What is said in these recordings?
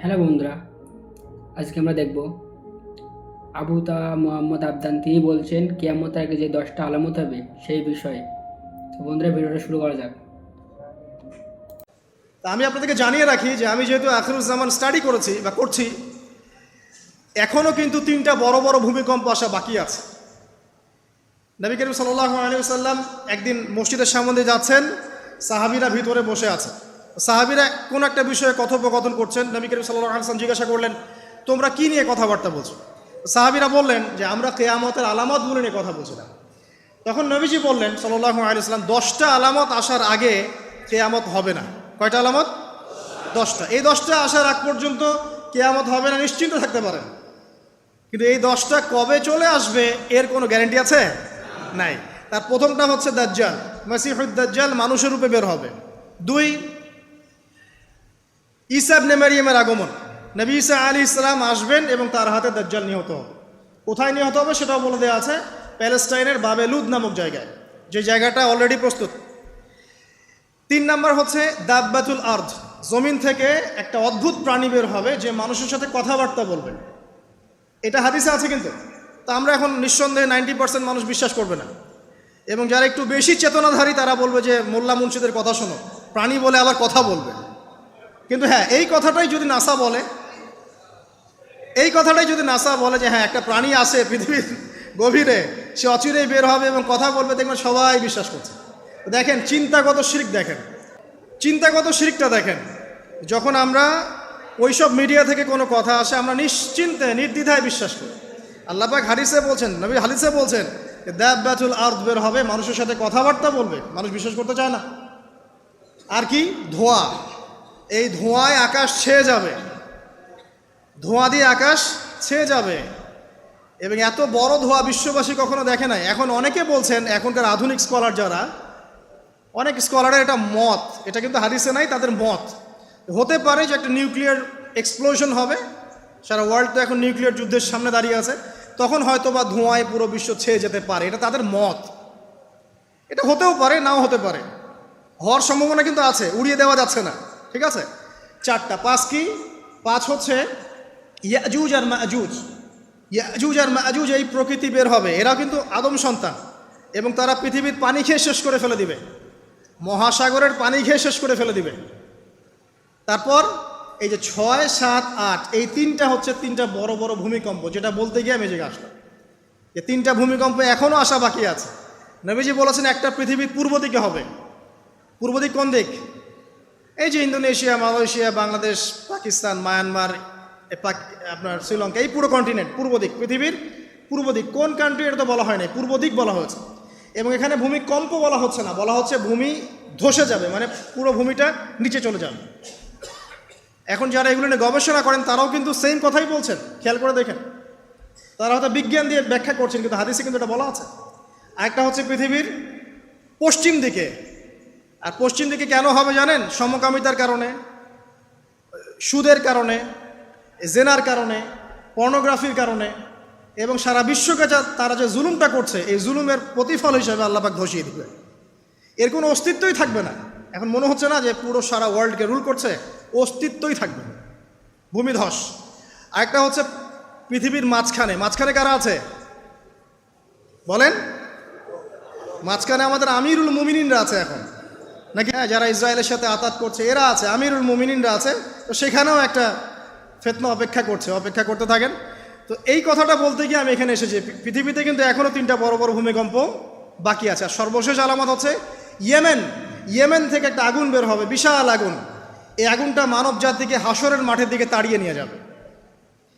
Hello বন্ধুরা, আজকে আমরা দেখব আবু মোহাম্মদ আবদান তিনি বলছেন কিয়ামতের আগে যে 10টা আলামত হবে সেই বিষয়ে। তো বন্ধুরা, ভিডিওটা শুরু করা যাক। তা আমি আপনাদেরকে জানিয়ে রাখি যে আমি যেহেতু আখিরুজ্জামান স্টাডি করেছি বা করছি, এখনও কিন্তু 3টা বড় বড় ভূমিকম্প আসা বাকি আছে। নবী করিম সাল্লাল্লাহু আলাইহি ওয়াসাল্লাম একদিন মসজিদের সামনে যাচ্ছেন, সাহাবীরা ভিতরে বসে আছে। সাহাবীরা কোন একটা বিষয়ে কথোপকথন করছেন। নবী করিম সাল্লাল্লাহু আলাইহি ওয়াসাল্লাম জিজ্ঞাসা করলেন, তোমরা কি নিয়ে কথাবার্তা বলছো? সাহাবীরা বললেন যে আমরা কিয়ামতের আলামতগুলো নিয়ে কথা বলছিলাম। তখন নবীজি বললেন সাল্লাল্লাহু আলাইহি ওয়াসাল্লাম, 10টা আলামত আসার আগে কিয়ামত হবে না। কয়টা আলামত? 10টা। এই 10টা আসার আগ পর্যন্ত কিয়ামত হবে না, নিশ্চিন্ত থাকতে পারেন। কিন্তু এই 10টা কবে চলে আসবে এর কোনো গ্যারান্টি আছে? নাই। তার প্রথমটা হচ্ছে দাজ্জাল, মাসিহুদ দাজ্জাল মানুষের রূপে বের হবে। 2, ঈসা ইবনে মারইয়ামের আগমন। নবী ঈসা আলাইহিস সালাম আসবেন এবং তার হাতে দাজ্জাল নিহত হবে। কোথায় নিহত হবে সেটাও বলে দেওয়া আছে, প্যালেস্টাইনের বাবেলুদ নামক জায়গায়, যে জায়গাটা অলরেডি প্রস্তুত। 3 নাম্বার হচ্ছে দাব্বাতুল আরদ, জমিন থেকে একটা অদ্ভুত প্রাণী বের হবে যে মানুষের সাথে কথাবার্তা বলবে। এটা হাদিসে আছে কিন্তু, তা আমরা এখন নিঃসন্দেহে 90% মানুষ বিশ্বাস করবে না। এবং যারা একটু বেশি চেতনাধারী তারা বলবে যে মোল্লা মুন্সিদের কথা শোনো, প্রাণী বলে আবার কথা বলবে। কিন্তু হ্যাঁ, এই কথাটাই যদি নাসা বলে, যে হ্যাঁ একটা প্রাণী আছে পৃথিবীর গভীরে, সে অচিরেই বের হবে এবং কথা বলবে, দেখবেন সবাই বিশ্বাস করছে। দেখেন চিন্তাগত শিরক, চিন্তাগত শিরকটা দেখেন। যখন আমরা ওইসব মিডিয়া থেকে কোনো কথা আসে আমরা নিশ্চিন্তে নির্দ্বিধায় বিশ্বাস করি। আল্লাহ পাক হাদিসে বলছেন, নবী হাদিসে বলছেন দাব্বাতুল আরদ বের হবে, মানুষের সাথে কথাবার্তা বলবে, মানুষ বিশ্বাস করতে চায় না। আর কি? ধোঁয়া, এই ধোঁয়ায় আকাশ ছেয়ে যাবে, ধোঁয়া দিয়ে আকাশ ছেয়ে যাবে। এবং এত বড় ধোঁয়া বিশ্ববাসী কখনো দেখে নাই। এখন অনেকে বলছেন, এখনকার আধুনিক স্কলার যারা, অনেক স্কলারের এটা মত, এটা কিন্তু হাদিসে নাই, তাদের মত হতে পারে যে একটা নিউক্লিয়ার এক্সপ্লোশন হবে। সারা ওয়ার্ল্ড তো এখন নিউক্লিয়ার যুদ্ধের সামনে দাঁড়িয়ে আছে, তখন হয়তো বা ধোঁয়ায় পুরো বিশ্ব ছেয়ে যেতে পারে, এটা তাদের মত। এটা হতেও পারে, নাও হতে পারে, হওয়ার সম্ভাবনা কিন্তু আছে, উড়িয়ে দেওয়া যাচ্ছে না। ঠিক আছে, 4টা। 5 কি? 5 হচ্ছে ইয়াজুজ আর মাজুজ। ইয়াজুজ আর মাজুজ এই প্রকৃতি বের হবে, এরা কিন্তু আদম সন্তান এবং তারা পৃথিবীর পানি খেয়ে শেষ করে ফেলে দিবে, মহাসাগরের পানি খেয়ে শেষ করে ফেলে দিবে। তারপর এই যে 6, 7, 8 এই 3টা হচ্ছে 3টা বড় বড় ভূমিকম্প, যেটা বলতে গিয়ে আমি যে আসলাম যে 3টা ভূমিকম্প এখনও আসা বাকি আছে। নবীজি বলেছেন একটা পৃথিবীর পূর্ব দিকে হবে। পূর্ব দিক কোন দিক? এই যে Indonesia, Malaysia, Bangladesh, Pakistan, Myanmar, আপনার শ্রীলঙ্কা, এই পুরো কন্টিনেন্ট পূর্ব দিক, পৃথিবীর পূর্ব দিক। কোন কান্ট্রি এটা তো বলা হয় নাই, পূর্ব দিক বলা হয়েছে। এবং এখানে ভূমিকম্প বলা হচ্ছে না, বলা হচ্ছে ভূমি ধসে যাবে, মানে পুরো ভূমিটা নিচে চলে যাবে। এখন যারা এগুলো নিয়ে গবেষণা করেন তারাও কিন্তু সেম কথাই বলছেন, খেয়াল করে দেখেন। তারা হয়তো বিজ্ঞান দিয়ে ব্যাখ্যা করছেন, কিন্তু হাদিসে কিন্তু এটা বলা আছে। আরেকটা হচ্ছে পৃথিবীর পশ্চিম দিকে। আর পশ্চিম দিকে কেন হবে জানেন? সমকামিতার কারণে, সুদের কারণে, জেনার কারণে, পর্নোগ্রাফির কারণে, এবং সারা বিশ্বকে তারা যে জুলুমটা করছে, এই জুলুমের প্রতিফল হিসেবে আল্লাহ পাক ধসিয়ে দিবে। এর কোনো অস্তিত্বই থাকবে না। এখন মনে হচ্ছে না যে পুরো সারা ওয়ার্ল্ডকে রুল করছে, অস্তিত্বই থাকবে না, ভূমিধস। আরেকটা হচ্ছে পৃথিবীর মাঝখানে কারা আছে বলেন? মাঝখানে আমাদের আমিরুল মুমিনিনরা আছে এখন, নাকি? হ্যাঁ, যারা ইসরায়েলের সাথে আতাত করছে এরা আছে, আমিরুল মুমিনিনরা আছে। তো সেখানেও একটা ফিতনা অপেক্ষা করতে থাকেন। তো এই কথাটা বলতে গিয়ে আমি এখানে এসেছি। পৃথিবীতে কিন্তু এখনও 3টা বড় বড় ভূমিকম্প বাকি আছে। আর সর্বশেষ আলামত হচ্ছে ইয়েমেন থেকে একটা আগুন বের হবে, বিশাল আগুন। এই আগুনটা মানব জাতিকে হাসরের মাঠের দিকে তাড়িয়ে নিয়ে যাবে।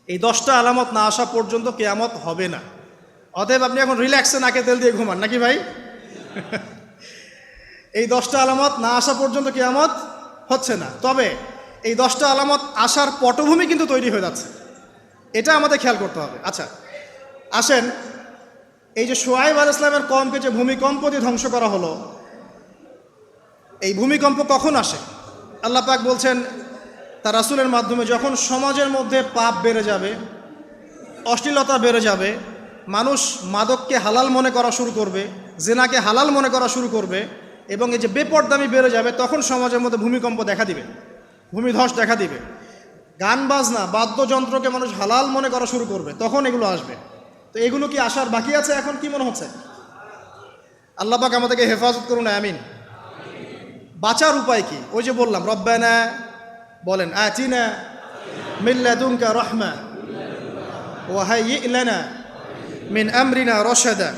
এই 10টা আলামত না আসা পর্যন্ত কিয়ামত হবে না। অতএব আপনি এখন রিল্যাক্সে নাকে তেল দিয়ে ঘুমান, নাকি ভাই? এই 10টা আলামত না আসা পর্যন্ত কিয়ামত হচ্ছে না। তবে এই 10টা আলামত আসার পটভূমি কিন্তু তৈরি হয়ে যাচ্ছে, এটা আমাদের খেয়াল করতে হবে। আচ্ছা আসেন, এই যে শুআয়ব আলাইহিস সালামের কওমকে যে ভূমিকম্প দিয়ে ধ্বংস করা হলো, এই ভূমিকম্প কখন আসে? আল্লাহ পাক বলছেন তার রাসূলের মাধ্যমে, যখন সমাজের মধ্যে পাপ বেড়ে যাবে, অশ্লীলতা বেড়ে যাবে, মানুষ মাদককে হালাল মনে করা শুরু করবে, জেনাকে হালাল মনে করা শুরু করবে, এবং এই যে বেপরদামি বেড়ে যাবে, তখন সমাজের মধ্যে ভূমিকম্প দেখা দিবে, ভূমিধস দেখা দিবে। গান বাজনা বাদ্যযন্ত্রকে মানুষ হালাল মনে করা শুরু করবে, তখন এগুলো আসবে। তো এগুলো কি আসার বাকি আছে এখন? কি মনে হচ্ছে? আল্লাহ পাক আমাদেরকে হেফাজত করুন, আমিন। বাঁচার উপায় কি? ওই যে বললাম, রব্বানা বলেন, আতিনা মিন লাদুনকা রাহমা ওয়া হাইয়্যি লানা মিন আমরিনা রশাদা।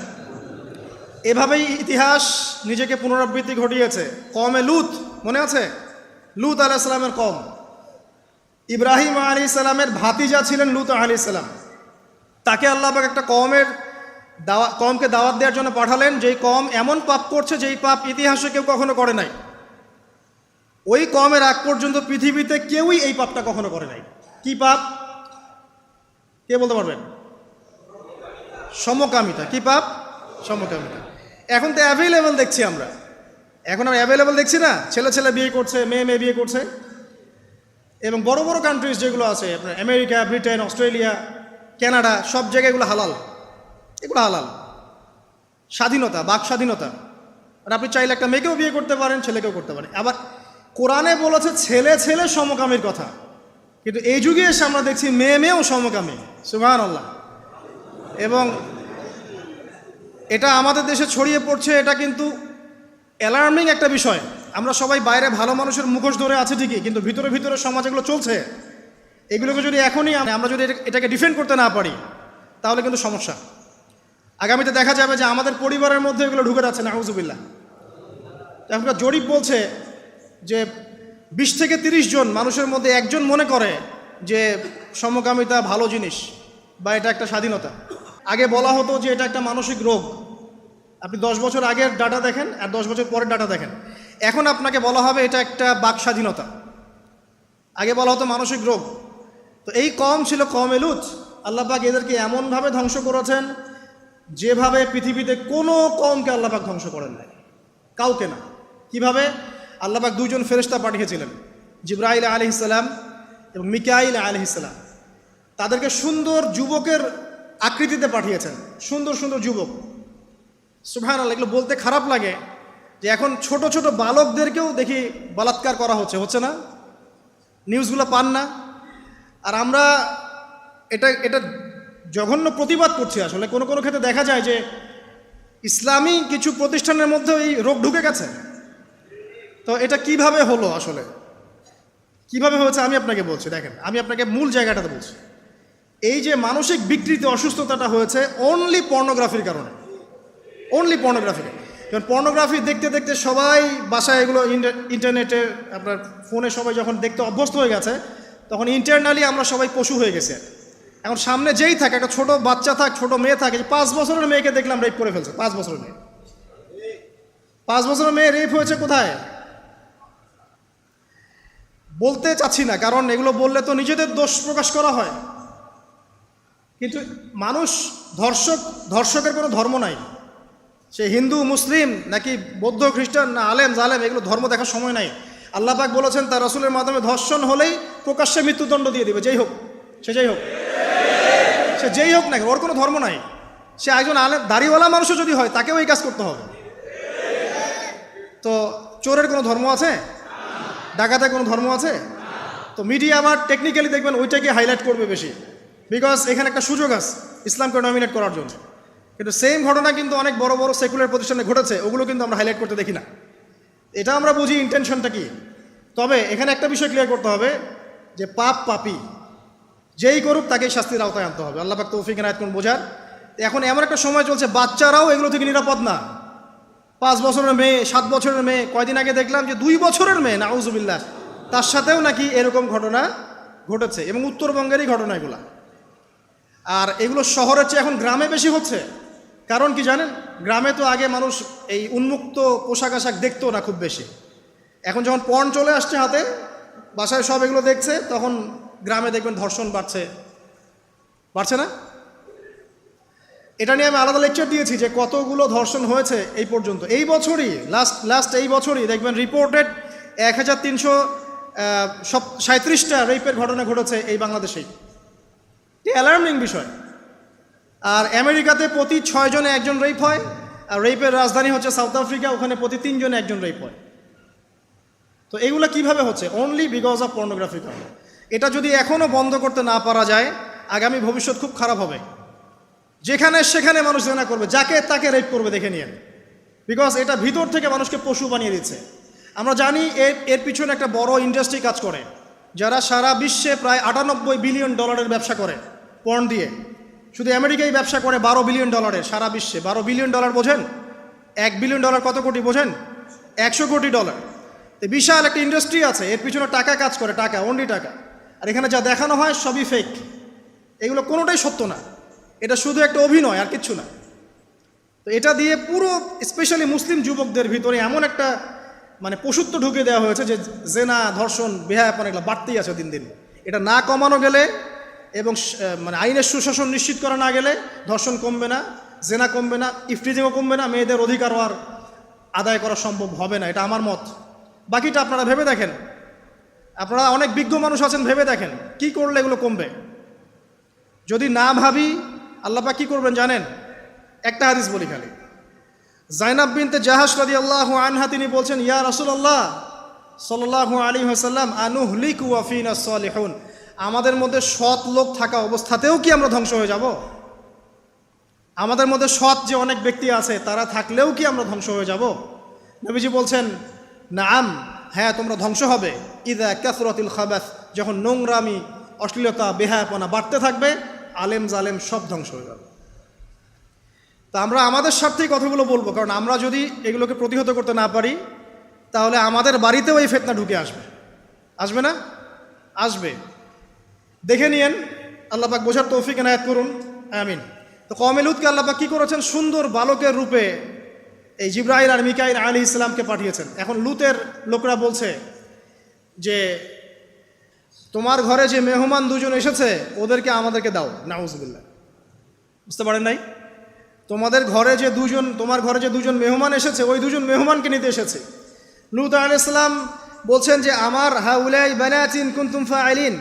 এভাবেই ইতিহাস নিজেকে পুনরাবৃত্তি ঘটিয়েছে। কওমে লূত, মনে আছে? লূত আলাইহিস সালামের কওম, ইব্রাহিম আলাইহিস সালামের ভাতিজা ছিলেন লূত আলাইহিস সালাম। তাকে আল্লাহ পাক একটা কওমকে দাওয়াত দেওয়ার জন্য পাঠালেন, যেই কওম এমন পাপ করছে যেই পাপ ইতিহাসে কেউ কখনো করে নাই। ওই কওমের আগ পর্যন্ত পৃথিবীতে কেউই এই পাপটা কখনো করে নাই। কি পাপ? কে বলতে পারবেন? সমকামিতা। কি পাপ? সমকামিতা। এখন তো অ্যাভেলেবল দেখছি আমরা, এখন আর অ্যাভেলেবল দেখছি না, ছেলে ছেলে বিয়ে করছে, মেয়ে মেয়ে বিয়ে করছে। এবং বড় বড় কান্ট্রিজ যেগুলো আছে আপনার আমেরিকা, ব্রিটেন, অস্ট্রেলিয়া, কানাডা, সব জায়গায় এগুলো হালাল। এগুলো হালাল। স্বাধীনতা, বাক স্বাধীনতা। আর আপনি চাইলে একটা মেয়েকেও বিয়ে করতে পারেন, ছেলেকেও করতে পারেন। আবার কোরআনে বলেছে ছেলে ছেলে সমকামীর কথা, কিন্তু এই যুগে এসে আমরা দেখছি মেয়ে মেয়েও সমকামী। সুবহানাল্লাহ। এবং এটা আমাদের দেশে ছড়িয়ে পড়ছে, এটা কিন্তু অ্যালার্মিং একটা বিষয়। আমরা সবাই বাইরে ভালো মানুষের মুখোশ ধরে আছে ঠিকই, কিন্তু ভিতরে ভিতরে সমাজ এগুলো চলছে। এগুলোকে যদি এখনই আমরা যদি এটাকে ডিফেন্ড করতে না পারি, তাহলে কিন্তু সমস্যা। আগামীতে দেখা যাবে যে আমাদের পরিবারের মধ্যে এগুলো ঢুকে যাচ্ছে, নাউজুবিল্লাহ। এখনকার জরিপ বলছে যে 20 থেকে 30 জন মানুষের মধ্যে একজন মনে করে যে সমকামিতা ভালো জিনিস বা এটা একটা স্বাধীনতা। আগে বলা হতো যে এটা একটা মানসিক রোগ। আপনি 10 বছর আগের ডাটা দেখেন আর 10 বছর পরের ডাটা দেখেন, এখন আপনাকে বলা হবে এটা একটা বাক স্বাধীনতা। আগে বলা হতো মানসিক রোগ। তো এই কওম ছিল কওমে লূত। আল্লাহ পাক এদেরকে এমনভাবে ধ্বংস করেছেন যেভাবে পৃথিবীতে কোনো কওমকে আল্লাহ পাক ধ্বংস করেন নাই, কাউকে না। কিভাবে? আল্লাহ পাক 2 জন ফেরেশতা পাঠিয়েছিলেন, জিবরাইল আলাইহিস সালাম এবং মিকাইল আলাইহিস সালাম। তাদেরকে সুন্দর যুবকের আকৃতিতে পাঠিয়েছেন, সুন্দর সুন্দর যুবক। সুবহানাল্লাহ। এগুলো বলতে খারাপ লাগে যে এখন ছোট ছোট বালকদেরকেও দেখি বলাৎকার করা হচ্ছে না? নিউজগুলো পান না? আর আমরা এটা জঘন্য প্রতিবাদ করছি। আসলে কোনো কোনো ক্ষেত্রে দেখা যায় যে ইসলামী কিছু প্রতিষ্ঠানের মধ্যে এই রোগ ঢুকে গেছে। তো এটা কিভাবে হলো, আসলে কিভাবে হয়েছে আমি আপনাকে বলছি। দেখেন, আমি আপনাকে মূল জায়গাটাতে বলছি। এই যে মানসিক বিকৃতি, অসুস্থতাটা হয়েছে অনলি পর্নোগ্রাফির কারণে, অনলি পর্নোগ্রাফি। যেমন পর্নোগ্রাফি দেখতে দেখতে সবাই বাসায় এগুলো ইন্টারনেটে আপনার ফোনে সবাই যখন দেখতে অভ্যস্ত হয়ে গেছে, তখন ইন্টারনালি আমরা সবাই পশু হয়ে গেছে। এখন সামনে যেই থাকে, একটা ছোট বাচ্চা থাক, ছোট মেয়ে থাকে, যে 5 বছরের মেয়েকে দেখলাম রেপ করে ফেলছে। 5 বছরের মেয়ে, 5 বছরের মেয়ে রেপ হয়েছে কোথায়? বলতে চাচ্ছি না, কারণ এগুলো বললে তো নিজেদের দোষ প্রকাশ করা হয়। কিন্তু মানুষ ধর্ষকের কোনো ধর্ম নাই। সে হিন্দু, মুসলিম, নাকি বৌদ্ধ, খ্রিস্টান, না আলেম জালেম, এগুলো ধর্ম দেখার সময় নাই। আল্লাহ পাক বলেছেন তার রাসূলের মাধ্যমে ধর্ষণ হলেই প্রকাশ্যে মৃত্যুদণ্ড দিয়ে দিবে, যেই হোক, সে যেই হোক না, ওর কোনো ধর্ম নাই। সে একজন আলেম দাড়িওয়ালা মানুষও যদি হয়, তাকেও এই কাজ করতে হবে। তো চোরের কোনো ধর্ম আছে? ডাকাতের কোনো ধর্ম আছে? তো মিডিয়া আবার টেকনিক্যালি দেখবেন ওইটাকে হাইলাইট করবে বেশি, বিকজ এখানে একটা সুযোগ আছে ইসলামকে ডমিনেট করার জন্য। কিন্তু সেম ঘটনা কিন্তু অনেক বড় বড় সেকুলার প্রতিষ্ঠানে ঘটেছে, ওগুলো কিন্তু আমরা হাইলাইট করতে দেখি না। এটা আমরা বুঝি ইন্টেনশনটা কি। তবে এখানে একটা বিষয় ক্লিয়ার করতে হবে যে পাপী যেই করুক তাকেই শাস্তির আওতায় আনতে হবে। আল্লাহ পাক তৌফিক এনায়েত করুন বোঝার। এখন এমন একটা সময় চলছে, বাচ্চারাও এগুলো থেকে নিরাপদ না। 5 বছরের মেয়ে, 7 বছরের মেয়ে, কয়দিন আগে দেখলাম যে 2 বছরের মেয়ে, নাউজুবিল্লাহ, তার সাথেও নাকি এরকম ঘটনা ঘটেছে, এবং উত্তরবঙ্গেরই ঘটনা এগুলা। আর এগুলো শহরের চেয়ে এখন গ্রামে বেশি হচ্ছে। কারণ কি জানেন? গ্রামে তো আগে মানুষ এই উন্মুক্ত পোশাক আশাক দেখতো না খুব বেশি। এখন যখন পর্ন চলে আসছে হাতে, বাসায় সব এগুলো দেখছে, তখন গ্রামে দেখবেন ধর্ষণ বাড়ছে না? এটা নিয়ে আমি আলাদা লেকচার দিয়েছি যে কতগুলো ধর্ষণ হয়েছে এই পর্যন্ত। এই বছরই লাস্ট এই বছরই দেখবেন রিপোর্টেড 1337টা রেপের ঘটনা ঘটেছে এই বাংলাদেশেই। অ্যালার্মিং বিষয়। আর আমেরিকাতে প্রতি 6 জনে একজন রেপ হয়, আর রেপের রাজধানী হচ্ছে সাউথ আফ্রিকা, ওখানে প্রতি 3 জনে একজন রেপ হয়। তো এগুলো কিভাবে হচ্ছে? অনলি বিকজ অফ পর্নোগ্রাফির কারণে। এটা যদি এখনও বন্ধ করতে না পারা যায়, আগামী ভবিষ্যৎ খুব খারাপ হবে। যেখানে সেখানে মানুষ জেনা করবে, যাকে তাকে রেপ করবে, দেখে নিয়েন। বিকজ এটা ভিতর থেকে মানুষকে পশু বানিয়ে দিচ্ছে। আমরা জানি এর পিছনে একটা বড় ইন্ডাস্ট্রি কাজ করে, যারা সারা বিশ্বে প্রায় 98 বিলিয়ন ডলারের ব্যবসা করে পর্ন দিয়ে। শুধু আমেরিকায় ব্যবসা করে 12 বিলিয়ন ডলারের, সারা বিশ্বে 12 বিলিয়ন ডলার বোঝেন? 1 বিলিয়ন ডলার কত কোটি বোঝেন? 100 কোটি ডলার। তো বিশাল একটা ইন্ডাস্ট্রি আছে, এর পিছনে টাকা কাজ করে, টাকা, অনলি টাকা। আর এখানে যা দেখানো হয় সবই ফেক, এগুলো কোনোটাই সত্য না, এটা শুধু একটা অভিনয় আর কিচ্ছু না। তো এটা দিয়ে পুরো স্পেশালি মুসলিম যুবকদের ভিতরে এমন একটা মানে পশুত্ব ঢুকে দেওয়া হয়েছে যে জেনা, ধর্ষণ, বেহায়াপনা এগুলো বাড়তেই আছে দিন দিন। এটা না কমানো গেলে এবং মানে আইনের সুশাসন নিশ্চিত করা না গেলে ধর্ষণ কমবে না, জেনা কমবে না, ইফটিজিংও কমবে না, মেয়েদের অধিকারও আর আদায় করা সম্ভব হবে না। এটা আমার মত। বাকিটা আপনারা ভেবে দেখেন, আপনারা অনেক বিজ্ঞ মানুষ আছেন, ভেবে দেখেন কি করলে এগুলো কমবে। যদি না ভাবি আল্লাহ পাক কি করবেন জানেন? একটা হাদিস বলি খালি। জাইনাব বিনতে জাহাশ রাদিয়াল্লাহু আনহা তিনি বলছেন, ইয়া রাসূলুল্লাহ সাল্লাল্লাহু আলাইহি ওয়াসাল্লাম, আনুহলিকু ওয়া ফিনা সালিহুন, আমাদের মধ্যে সৎ লোক থাকা অবস্থাতেও কি আমরা ধ্বংস হয়ে যাব? আমাদের মধ্যে সৎ যে অনেক ব্যক্তি আছে তারা থাকলেও কি আমরা ধ্বংস হয়ে যাব? নবীজি বলছেন, নাআম, হ্যাঁ তোমরা ধ্বংস হবে। ইযা কাসরাতিল খাবাস, যখন নোংরামি, অশ্লীলতা, বেহায়াপনা বাড়তে থাকবে, আলেম জালেম সব ধ্বংস হয়ে যাবে। তা আমরা আমাদের স্বার্থেই কথাগুলো বলবো, কারণ আমরা যদি এগুলোকে প্রতিহত করতে না পারি তাহলে আমাদের বাড়িতেও এই ফিতনা ঢুকে আসবে। আসবে না? আসবে। দেখে নিয়েন, আল্লাহ পাক বোঝার তৌফিক এনায়েত করুন, আমিন। তো কওমে লূতকে আল্লাহ পাক কী করেছেন? সুন্দর বালকের রূপে এই জিবরাইল আর মিকাইল আলাইহিস সালামকে পাঠিয়েছেন। এখন লূতের লোকরা বলছে যে তোমার ঘরে যে মেহমান দুজন এসেছে ওদেরকে আমাদেরকে দাও। নাউজুবিল্লাহ, বুঝতে পারেন নাই? তোমার ঘরে যে দুজন মেহমান এসেছে, ওই দুজন মেহমানকে নিতে এসেছে। লূত আলাইহিস সালাম বলছেন যে আমার হাউলাই বানাতিন কুনতুম ফাইলিন,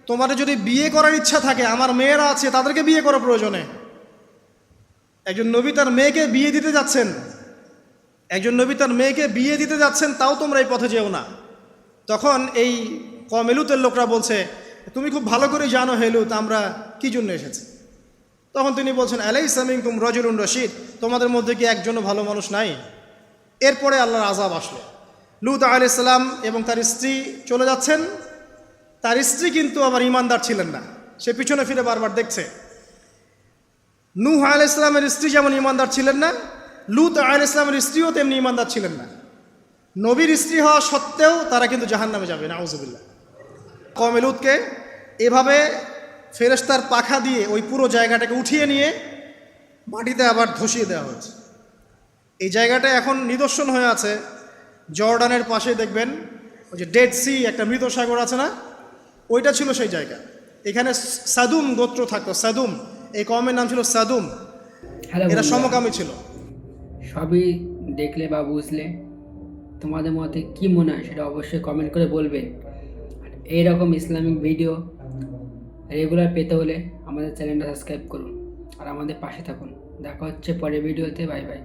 তোমার যদি বিয়ে করার ইচ্ছা থাকে, আমার মেয়েরা আছে, তাদেরকে বিয়ে করা প্রয়োজনে। একজন নবী তার মেয়েকে বিয়ে দিতে যাচ্ছেন, তাও তোমরা এই পথে যেও না। তখন এই কওমে লূতের লোকরা বলছে, তুমি খুব ভালো করে জানো হে লূত আমরা কি জন্য এসেছি। তখন তিনি বলছেন, আলাইসা মিনকুম রাজুলুন রশিদ, তোমাদের মধ্যে কি একজনও ভালো মানুষ নাই? এরপরে আল্লাহর আযাব আসলো। লূত আলাইহিস সালাম এবং তার স্ত্রী চলে যাচ্ছেন। তার স্ত্রী কিন্তু আবার ঈমানদার ছিলেন না, সে পিছনে ফিরে বারবার দেখছে। নূহ আলাইহিস সালামের স্ত্রী যেমন ঈমানদার ছিলেন না, লূত আলাইহিস সালামের স্ত্রীও তেমনি ঈমানদার ছিলেন না। নবীর স্ত্রী হওয়া সত্ত্বেও তারা কিন্তু জাহান্নামে যাবে, নাউজুবিল্লাহ। কওমে লূতকে এভাবে ফেরেশতার পাখা দিয়ে ওই পুরো জায়গাটাকে উঠিয়ে নিয়ে মাটিতে আবার ধসিয়ে দেওয়া হয়েছে। এই জায়গাটা এখন নিদর্শন হয়ে আছে। জর্ডানের পাশে দেখবেন ওই যে ডেড সি, একটা মৃত সাগর আছে না, ওইটা ছিল সেই জায়গা। এখানে সাদুম গোত্র থাকতো, সাদুম, এই কওমের নাম ছিল সাদুম। এরা সমকামী ছিল। সবই দেখলে বা বুঝলে তোমাদের মতে কি মনে হয় সেটা অবশ্যই কমেন্ট করে বলবে। এইরকম ইসলামিক ভিডিও রেগুলার পেতে হলে আমাদের চ্যানেলটা সাবস্ক্রাইব করুন আর আমাদের পাশে থাকুন। দেখা হচ্ছে পরের ভিডিওতে। Bye bye.